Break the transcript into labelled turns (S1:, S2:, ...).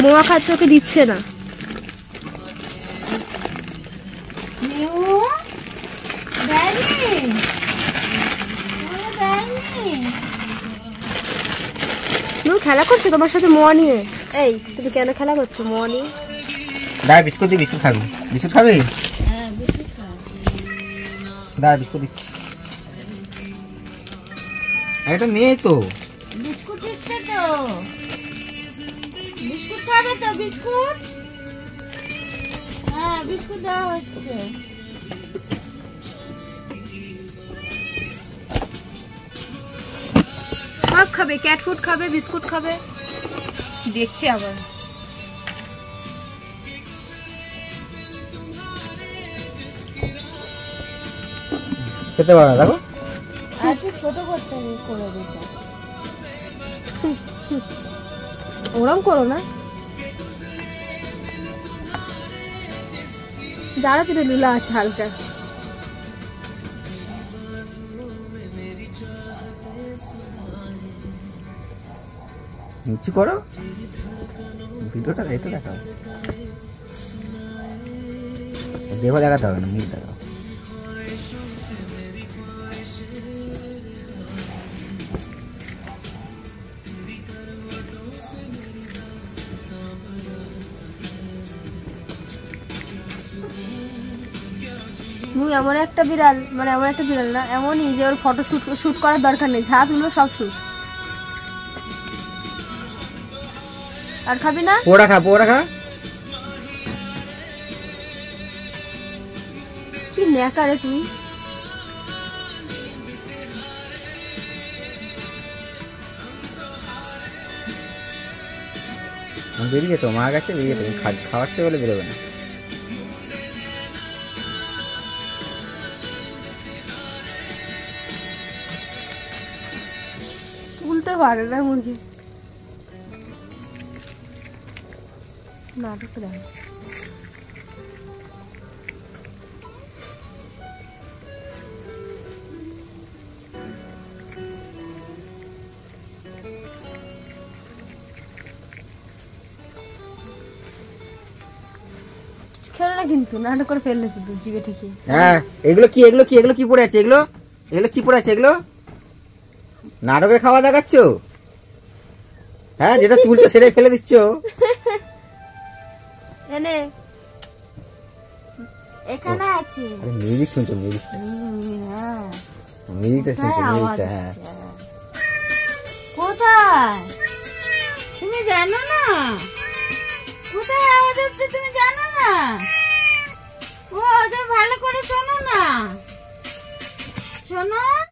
S1: মোয়া খাচ্ছে, ওকে দিচ্ছে না। খেলা করছো তোমার সাথে মোয়া নিয়ে? এই তুমি কেন খেলা করছো মোয়া নিয়ে?
S2: দাঁড়া বিস্কুট দি, বিস্কুট খাবি? বিস্কুট খাবি? দাঁড়া বিস্কুট দিচ্ছি। এটা নেই তো
S3: বিস্কুট দিচ্ছে তো, বিস্কুট খাবে তো? বিস্কুট, হ্যাঁ বিস্কুট দেওয়া হচ্ছে।
S1: সব খাবে, ক্যাট ফুড খাবে, বিস্কুট খাবে, দেখছে আবার।
S2: খেতে পারো না, দেখো
S3: আজকে ছোট করতে করে দিতে।
S1: ওরম করো না, যারা ছিল লুলা আছে হালকা।
S2: নিচু করো, ভিডিওটা দেখো, দেখাও দেহ দেখাতে হবে না, মুখ দেখাও।
S1: এমন একটা বিড়াল, মানে এমন একটা বিড়াল না, এমনই যে ওর ফটো শুট করার দরকার নেই, যা তুলো সব শুট। আর খাবি না?
S2: পোড়া খা, পোড়া খা।
S1: কি ন্যাকা রে তুই।
S2: বেরিয়ে যেত, মা গেছে বেরিয়ে যেত, খাওয়াচ্ছে বলে বেরোবে না।
S1: তুলতে পারে না মুরগি। নাটক দেখ। খেলো না কিন্তু, নাটক করে ফেললে শুধু জিভে থেকে।
S2: হ্যাঁ এগুলো কি, এগুলো কি, এগুলো কি পড়ে আছে? এগুলো এগুলো কি পড়ে আছে? এগুলো নাটকের খাওয়া দেখাচ্ছ? হ্যাঁ যেটা তুলছো সেটাই ফেলে দিচ্ছ।
S1: এনে
S3: এখানে আছে।
S2: আরে মিউজিক শুনছো? মিউজিক,
S3: হ্যাঁ
S2: মিউজিকটা শুনছো? মিউজিকটা, হ্যাঁ।
S3: কোথায় তুমি জানো না? কোথায় আওয়াজ হচ্ছে তুমি জানো না?